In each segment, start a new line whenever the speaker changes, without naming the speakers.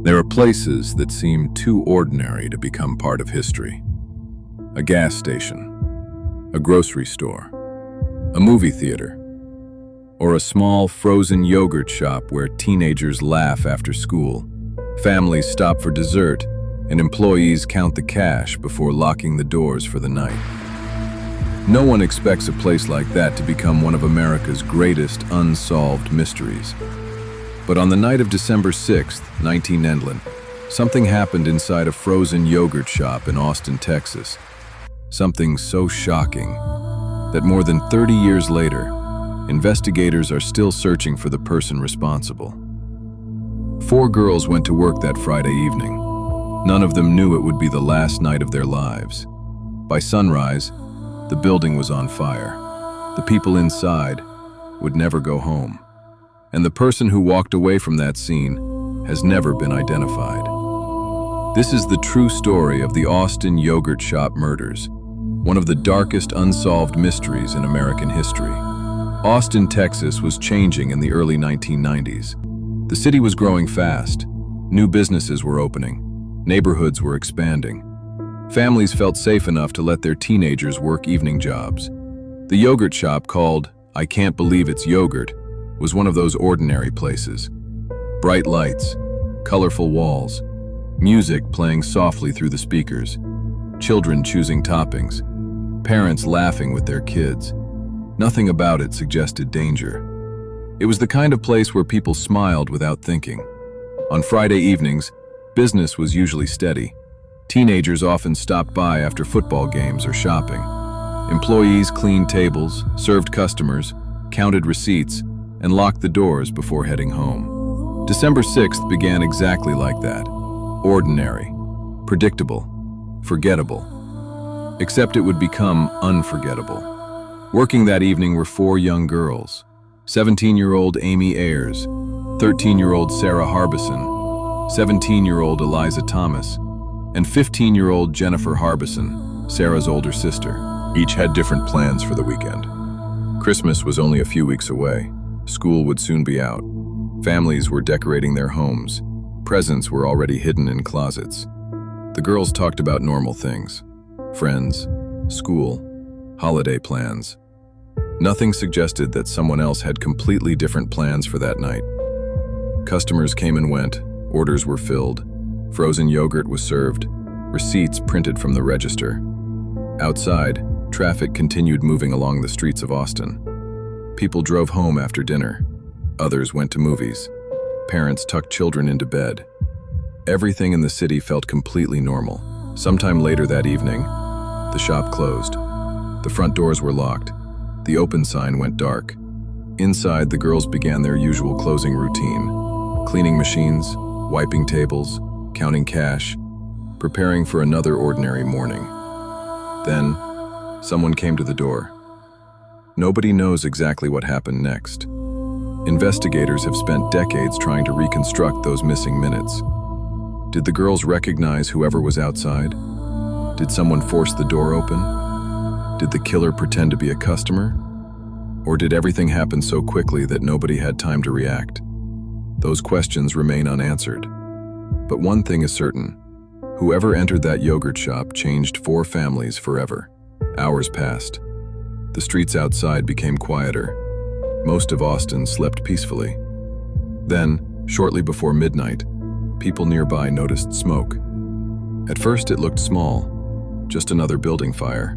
There are places that seem too ordinary to become part of history. A gas station, a grocery store, a movie theater, or a small frozen yogurt shop where teenagers laugh after school, families stop for dessert, and employees count the cash before locking the doors for the night. No one expects a place like that to become one of America's greatest unsolved mysteries. But on the night of December 6, 1990, something happened inside a frozen yogurt shop in Austin, Texas. Something so shocking that more than 30 years later, investigators are still searching for the person responsible. 4 girls went to work that Friday evening. None of them knew it would be the last night of their lives. By sunrise, the building was on fire. The people inside would never go home. And the person who walked away from that scene has never been identified. This is the true story of the Austin Yogurt Shop murders, one of the darkest unsolved mysteries in American history. Austin, Texas was changing in the early 1990s. The city was growing fast. New businesses were opening. Neighborhoods were expanding. Families felt safe enough to let their teenagers work evening jobs. The yogurt shop, called I Can't Believe It's Yogurt, was one of those ordinary places. Bright lights, colorful walls, music playing softly through the speakers, children choosing toppings, parents laughing with their kids. Nothing about it suggested danger. It was the kind of place where people smiled without thinking. On Friday evenings, business was usually steady. Teenagers often stopped by after football games or shopping. Employees cleaned tables, served customers, counted receipts, and locked the doors before heading home. December 6th began exactly like that. Ordinary, predictable, forgettable. Except it would become unforgettable. Working that evening were 4 young girls: 17-year-old Amy Ayers, 13-year-old Sarah Harbison, 17-year-old Eliza Thomas, and 15-year-old Jennifer Harbison, Sarah's older sister. Each had different plans for the weekend. Christmas was only a few weeks away. School would soon be out. Families were decorating their homes. Presents were already hidden in closets. The girls talked about normal things: friends, school, holiday plans. Nothing suggested that someone else had completely different plans for that night. Customers came and went, orders were filled, frozen yogurt was served, receipts printed from the register. Outside, traffic continued moving along the streets of Austin. People drove home after dinner. Others went to movies. Parents tucked children into bed. Everything in the city felt completely normal. Sometime later that evening, the shop closed. The front doors were locked. The open sign went dark. Inside, the girls began their usual closing routine: cleaning machines, wiping tables, counting cash, preparing for another ordinary morning. Then, someone came to the door. Nobody knows exactly what happened next. Investigators have spent decades trying to reconstruct those missing minutes. Did the girls recognize whoever was outside? Did someone force the door open? Did the killer pretend to be a customer? Or did everything happen so quickly that nobody had time to react? Those questions remain unanswered. But one thing is certain: whoever entered that yogurt shop changed 4 families forever. Hours passed. The streets outside became quieter. Most of Austin slept peacefully. Then, shortly before midnight, people nearby noticed smoke. At first it looked small, just another building fire.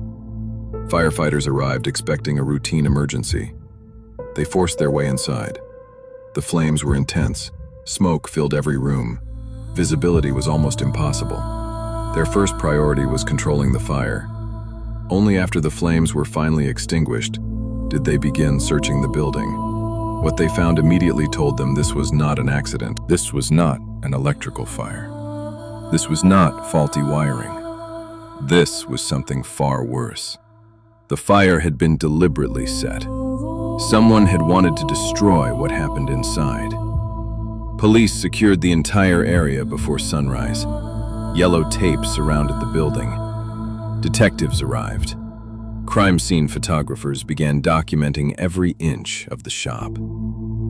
Firefighters arrived expecting a routine emergency. They forced their way inside. The flames were intense. Smoke filled every room. Visibility was almost impossible. Their first priority was controlling the fire. Only after the flames were finally extinguished did they begin searching the building. What they found immediately told them this was not an accident. This was not an electrical fire. This was not faulty wiring. This was something far worse. The fire had been deliberately set. Someone had wanted to destroy what happened inside. Police secured the entire area before sunrise. Yellow tape surrounded the building. Detectives arrived. Crime scene photographers began documenting every inch of the shop.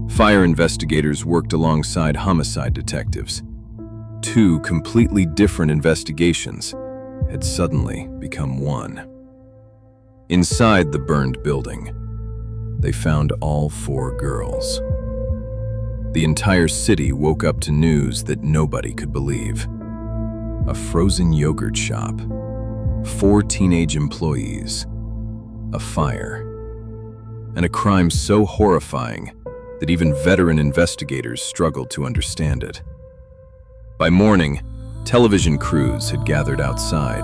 Fire investigators worked alongside homicide detectives. two completely different investigations had suddenly become one. Inside the burned building, they found all 4 girls. The entire city woke up to news that nobody could believe. A frozen yogurt shop, 4 teenage employees, a fire, and a crime so horrifying that even veteran investigators struggled to understand it. By morning, television crews had gathered outside.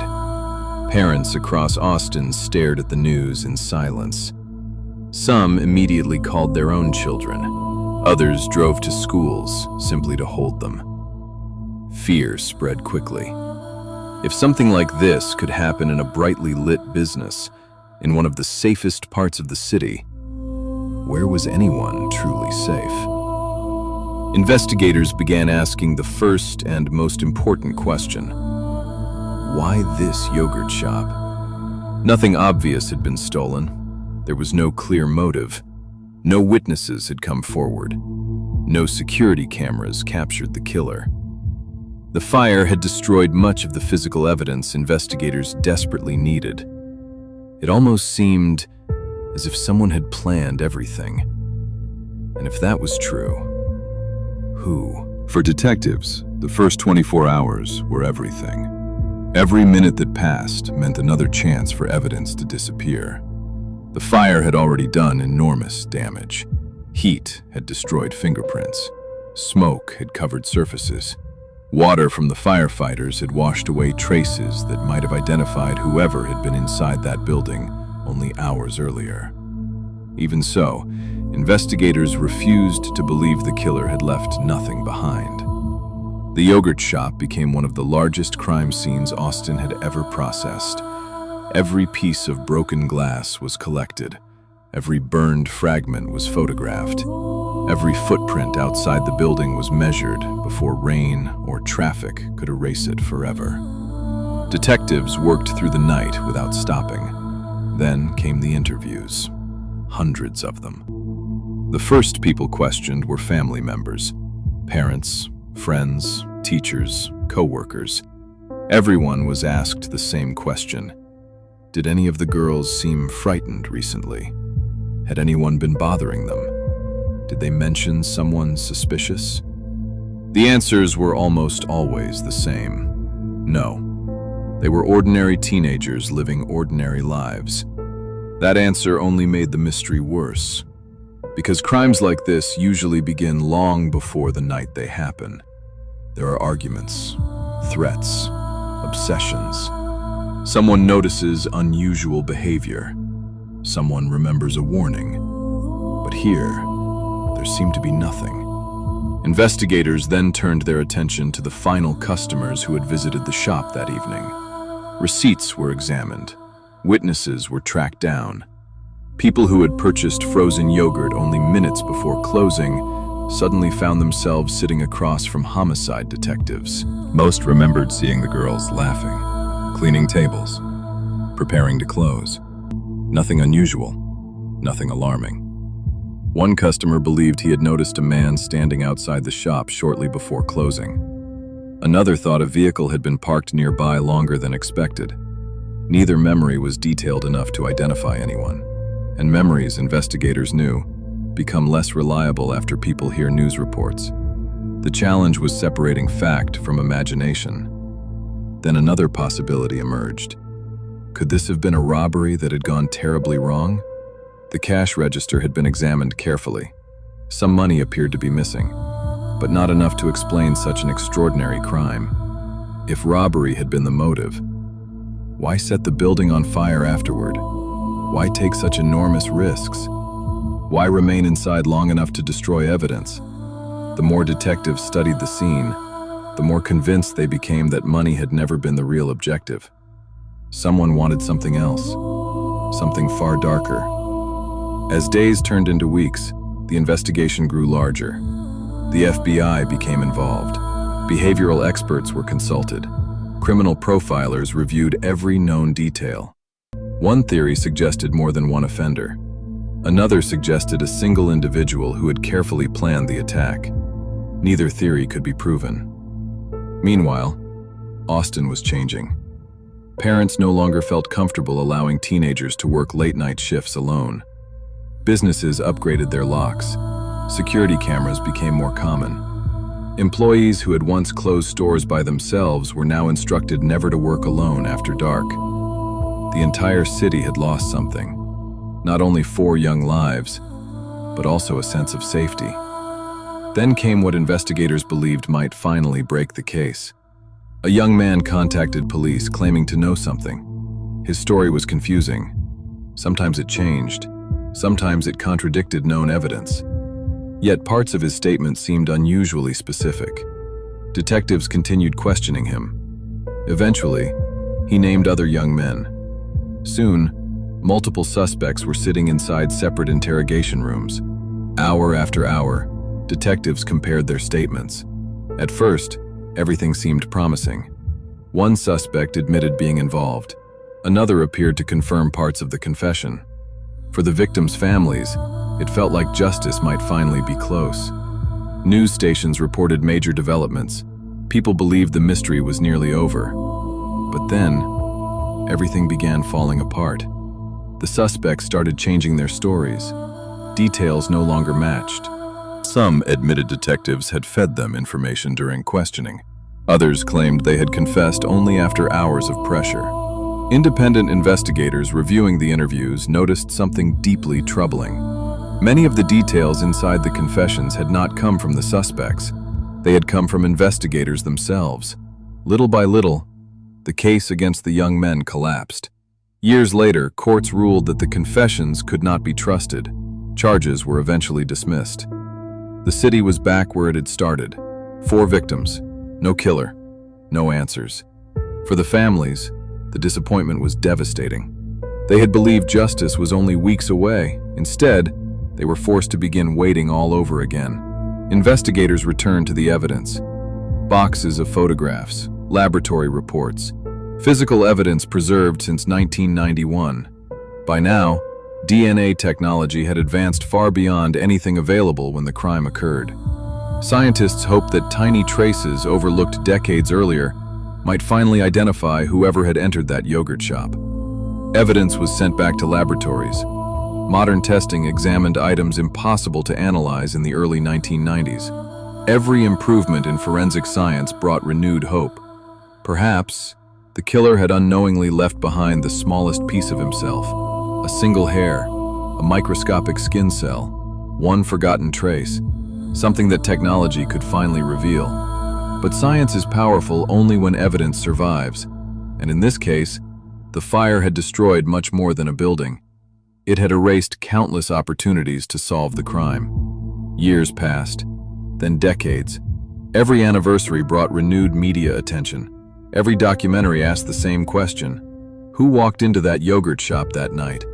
Parents across Austin stared at the news in silence. Some immediately called their own children. Others drove to schools simply to hold them. Fear spread quickly. If something like this could happen in a brightly lit business, in one of the safest parts of the city, where was anyone truly safe? Investigators began asking the first and most important question: why this yogurt shop? Nothing obvious had been stolen. There was no clear motive. No witnesses had come forward. No security cameras captured the killer. The fire had destroyed much of the physical evidence investigators desperately needed. It almost seemed as if someone had planned everything. And if that was true, who? For detectives, the first 24 hours were everything. Every minute that passed meant another chance for evidence to disappear. The fire had already done enormous damage. Heat had destroyed fingerprints. Smoke had covered surfaces. Water from the firefighters had washed away traces that might have identified whoever had been inside that building only hours earlier. Even so, investigators refused to believe the killer had left nothing behind. The yogurt shop became one of the largest crime scenes Austin had ever processed. Every piece of broken glass was collected. Every burned fragment was photographed. Every footprint outside the building was measured before rain or traffic could erase it forever. Detectives worked through the night without stopping. Then came the interviews. Hundreds of them. The first people questioned were family members, parents, friends, teachers, co-workers. Everyone was asked the same question. Did any of the girls seem frightened recently? Had anyone been bothering them? Did they mention someone suspicious? The answers were almost always the same. No. They were ordinary teenagers living ordinary lives. That answer only made the mystery worse, because crimes like this usually begin long before the night they happen. There are arguments, threats, obsessions. Someone notices unusual behavior. Someone remembers a warning. But here, there seemed to be nothing. Investigators then turned their attention to the final customers who had visited the shop that evening. Receipts were examined. Witnesses were tracked down. People who had purchased frozen yogurt only minutes before closing suddenly found themselves sitting across from homicide detectives. Most remembered seeing the girls laughing, cleaning tables, preparing to close. Nothing unusual, nothing alarming. One customer believed he had noticed a man standing outside the shop shortly before closing. Another thought a vehicle had been parked nearby longer than expected. Neither memory was detailed enough to identify anyone, and memories, investigators knew, become less reliable after people hear news reports. The challenge was separating fact from imagination. Then another possibility emerged. Could this have been a robbery that had gone terribly wrong? The cash register had been examined carefully. Some money appeared to be missing, but not enough to explain such an extraordinary crime. If robbery had been the motive, why set the building on fire afterward? Why take such enormous risks? Why remain inside long enough to destroy evidence? The more detectives studied the scene, the more convinced they became that money had never been the real objective. Someone wanted something else, something far darker. As days turned into weeks, the investigation grew larger. The FBI became involved. Behavioral experts were consulted. Criminal profilers reviewed every known detail. One theory suggested more than one offender. Another suggested a single individual who had carefully planned the attack. Neither theory could be proven. Meanwhile, Austin was changing. Parents no longer felt comfortable allowing teenagers to work late-night shifts alone. Businesses upgraded their locks. Security cameras became more common. Employees who had once closed stores by themselves were now instructed never to work alone after dark. The entire city had lost something. Not only 4 young lives, but also a sense of safety. Then came what investigators believed might finally break the case. A young man contacted police claiming to know something. His story was confusing. Sometimes it changed. Sometimes it contradicted known evidence. Yet parts of his statement seemed unusually specific. Detectives continued questioning him. Eventually, he named other young men. Soon, multiple suspects were sitting inside separate interrogation rooms. Hour after hour, detectives compared their statements. At first, everything seemed promising. One suspect admitted being involved. Another appeared to confirm parts of the confession. For the victims' families, it felt like justice might finally be close. News stations reported major developments. People believed the mystery was nearly over. But then, everything began falling apart. The suspects started changing their stories. Details no longer matched. Some admitted detectives had fed them information during questioning. Others claimed they had confessed only after hours of pressure. Independent investigators reviewing the interviews noticed something deeply troubling. Many of the details inside the confessions had not come from the suspects. They had come from investigators themselves. Little by little, the case against the young men collapsed. Years later, courts ruled that the confessions could not be trusted. Charges were eventually dismissed. The city was back where it had started. 4 victims, no killer, no answers. For the families, the disappointment was devastating. They had believed justice was only weeks away. Instead, they were forced to begin waiting all over again. Investigators returned to the evidence. Boxes of photographs, laboratory reports, physical evidence preserved since 1991. By now, DNA technology had advanced far beyond anything available when the crime occurred. Scientists hoped that tiny traces overlooked decades earlier might finally identify whoever had entered that yogurt shop. Evidence was sent back to laboratories. Modern testing examined items impossible to analyze in the early 1990s. Every improvement in forensic science brought renewed hope. Perhaps, the killer had unknowingly left behind the smallest piece of himself, a single hair, a microscopic skin cell, one forgotten trace, something that technology could finally reveal. But science is powerful only when evidence survives, and in this case, the fire had destroyed much more than a building. It had erased countless opportunities to solve the crime. Years passed, then decades. Every anniversary brought renewed media attention. Every documentary asked the same question: who walked into that yogurt shop that night?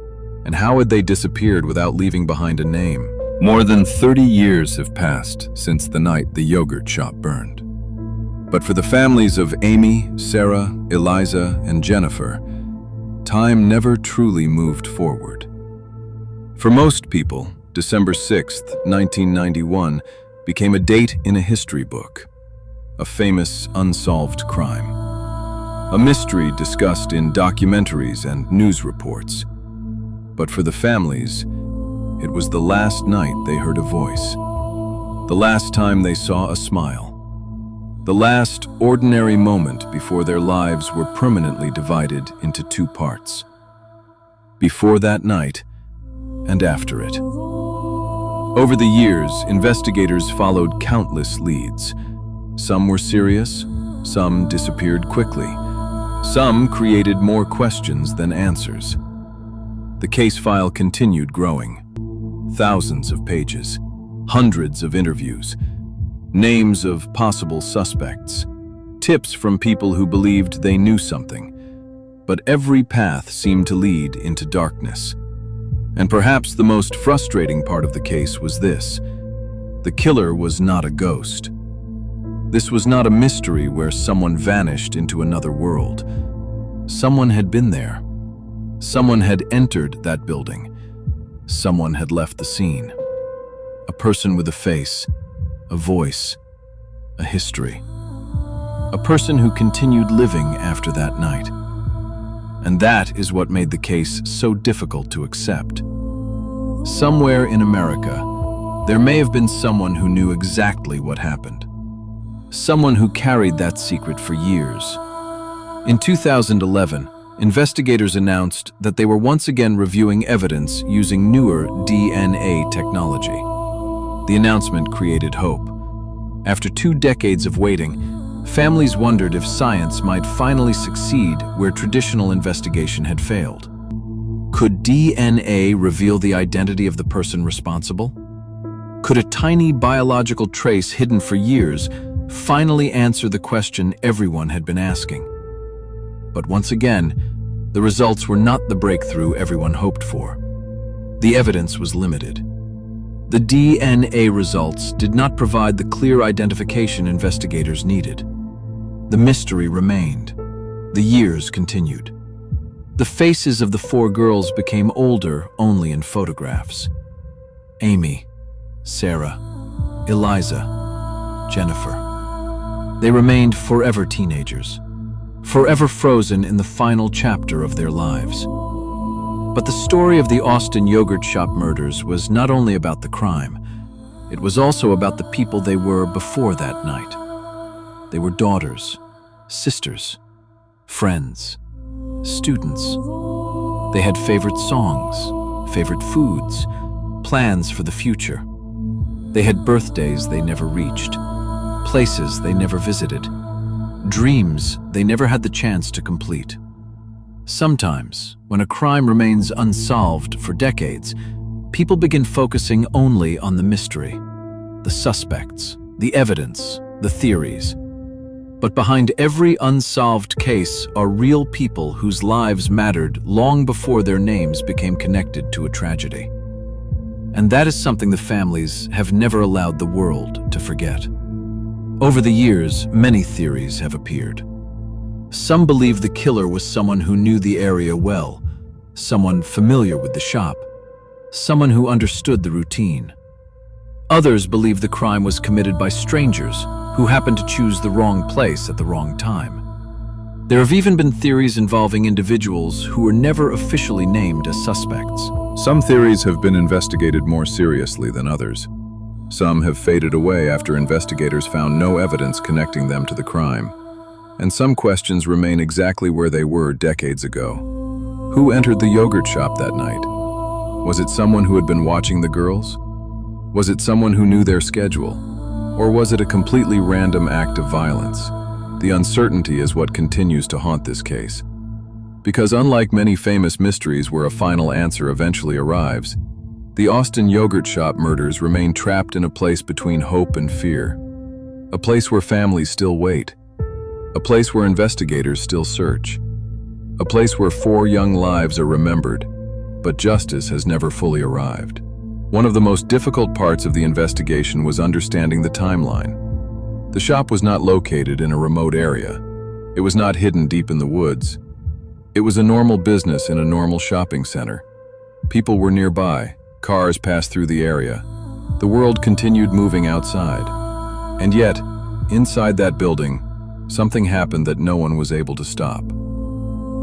And how had they disappeared without leaving behind a name? More than 30 years have passed since the night the yogurt shop burned. But for the families of Amy, Sarah, Eliza, and Jennifer, time never truly moved forward. For most people, December 6, 1991, became a date in a history book, a famous unsolved crime, a mystery discussed in documentaries and news reports. But for the families, it was the last night they heard a voice, the last time they saw a smile, the last ordinary moment before their lives were permanently divided into 2 parts. Before that night and after it. Over the years, investigators followed countless leads. Some were serious, some disappeared quickly, some created more questions than answers. The case file continued growing. Thousands of pages, hundreds of interviews, names of possible suspects, tips from people who believed they knew something. But every path seemed to lead into darkness. And perhaps the most frustrating part of the case was this: the killer was not a ghost. This was not a mystery where someone vanished into another world. Someone had been there. Someone had entered that building. Someone had left the scene. A person with a face, a voice, a history. a person who continued living after that night. And that is what made the case so difficult to accept. Somewhere in America, there may have been someone who knew exactly what happened. Someone who carried that secret for years. In 2011, investigators announced that they were once again reviewing evidence using newer DNA technology. The announcement created hope. After 2 decades of waiting, families wondered if science might finally succeed where traditional investigation had failed. Could DNA reveal the identity of the person responsible? Could a tiny biological trace hidden for years finally answer the question everyone had been asking? But once again, the results were not the breakthrough everyone hoped for. The evidence was limited. The DNA results did not provide the clear identification investigators needed. The mystery remained. The years continued. The faces of the 4 girls became older only in photographs. Amy, Sarah, Eliza, Jennifer. They remained forever teenagers, forever frozen in the final chapter of their lives. But the story of the Austin yogurt shop murders was not only about the crime, it was also about the people they were before that night. They were daughters, sisters, friends, students. They had favorite songs, favorite foods, plans for the future. They had birthdays they never reached, places they never visited, dreams they never had the chance to complete. Sometimes, when a crime remains unsolved for decades, people begin focusing only on the mystery, the suspects, the evidence, the theories. But behind every unsolved case are real people whose lives mattered long before their names became connected to a tragedy. And that is something the families have never allowed the world to forget. Over the years, many theories have appeared. Some believe the killer was someone who knew the area well, someone familiar with the shop, someone who understood the routine. Others believe the crime was committed by strangers who happened to choose the wrong place at the wrong time. There have even been theories involving individuals who were never officially named as suspects.
Some theories have been investigated more seriously than others. Some have faded away after investigators found no evidence connecting them to the crime. And some questions remain exactly where they were decades ago. Who entered the yogurt shop that night? Was it someone who had been watching the girls? Was it someone who knew their schedule? Or was it a completely random act of violence? The uncertainty is what continues to haunt this case. Because unlike many famous mysteries where a final answer eventually arrives, the Austin yogurt shop murders remain trapped in a place between hope and fear. A place where families still wait. A place where investigators still search. A place where 4 young lives are remembered, but justice has never fully arrived. One of the most difficult parts of the investigation was understanding the timeline. The shop was not located in a remote area. It was not hidden deep in the woods. It was a normal business in a normal shopping center. People were nearby. Cars passed through the area. The world continued moving outside. And yet, inside that building, something happened that no one was able to stop.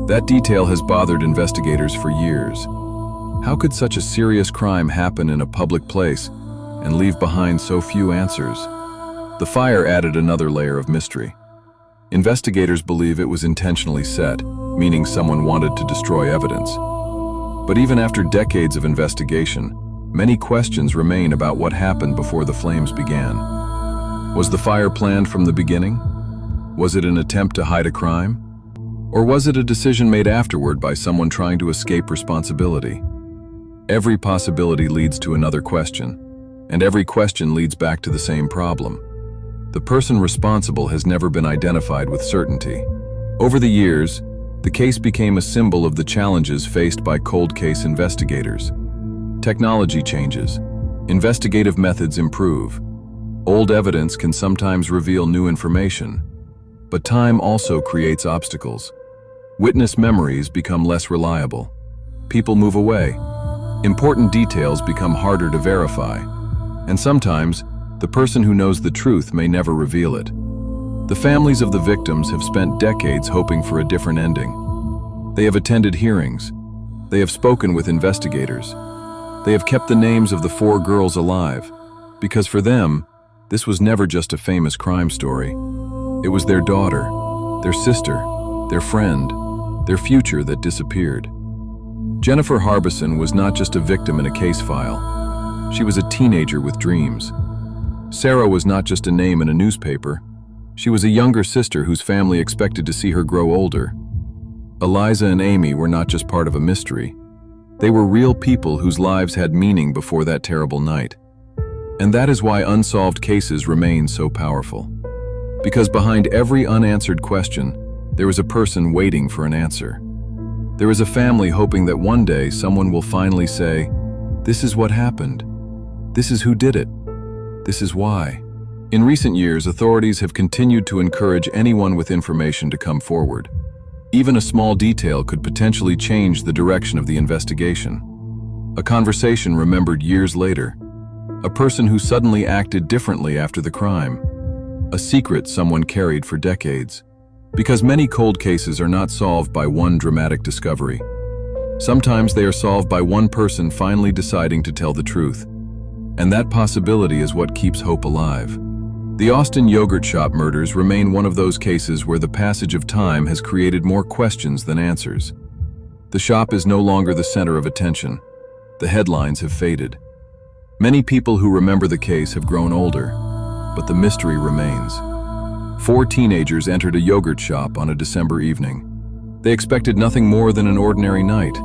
That detail has bothered investigators for years. How could such a serious crime happen in a public place and leave behind so few answers? The fire added another layer of mystery. Investigators believe it was intentionally set, meaning someone wanted to destroy evidence. But even after decades of investigation, many questions remain about what happened before the flames began. Was the fire planned from the beginning? Was it an attempt to hide a crime? Or was it a decision made afterward by someone trying to escape responsibility? Every possibility leads to another question, and every question leads back to the same problem. The person responsible has never been identified with certainty. Over the years, the case became a symbol of the challenges faced by cold case investigators. Technology changes. Investigative methods improve. Old evidence can sometimes reveal new information. But time also creates obstacles. Witness memories become less reliable. People move away. Important details become harder to verify. And sometimes, the person who knows the truth may never reveal it.
The families of the victims have spent decades hoping for a different ending. They have attended hearings. They have spoken with investigators. They have kept the names of the 4 girls alive, because for them, this was never just a famous crime story. It was their daughter, their sister, their friend, their future that disappeared. Jennifer Harbison was not just a victim in a case file. She was a teenager with dreams. Sarah was not just a name in a newspaper. She was a younger sister whose family expected to see her grow older. Eliza and Amy were not just part of a mystery. They were real people whose lives had meaning before that terrible night. And that is why unsolved cases remain so powerful. Because behind every unanswered question, there is a person waiting for an answer. There is a family hoping that one day someone will finally say, "This is what happened. This is who did it. This is why." In recent years, authorities have continued to encourage anyone with information to come forward. Even a small detail could potentially change the direction of the investigation. A conversation remembered years later. A person who suddenly acted differently after the crime. A secret someone carried for decades. Because many cold cases are not solved by one dramatic discovery. Sometimes they are solved by one person finally deciding to tell the truth. And that possibility is what keeps hope alive. The Austin yogurt shop murders remain one of those cases where the passage of time has created more questions than answers. The shop is no longer the center of attention. The headlines have faded. Many people who remember the case have grown older, but the mystery remains. 4 teenagers entered a yogurt shop on a December evening. They expected nothing more than an ordinary night,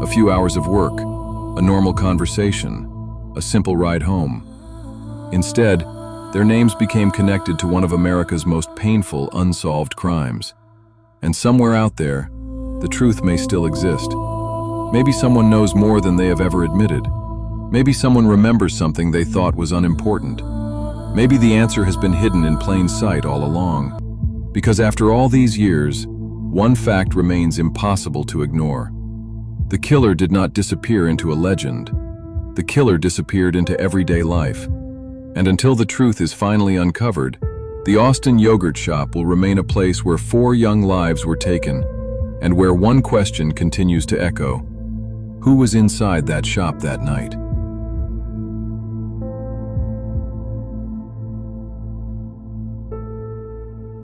a few hours of work, a normal conversation, a simple ride home. Instead, their names became connected to one of America's most painful unsolved crimes. And somewhere out there, the truth may still exist. Maybe someone knows more than they have ever admitted. Maybe someone remembers something they thought was unimportant. Maybe the answer has been hidden in plain sight all along. Because after all these years, one fact remains impossible to ignore. The killer did not disappear into a legend. The killer disappeared into everyday life. And until the truth is finally uncovered, the Austin yogurt shop will remain a place where 4 young lives were taken, and where one question continues to echo: who was inside that shop that night?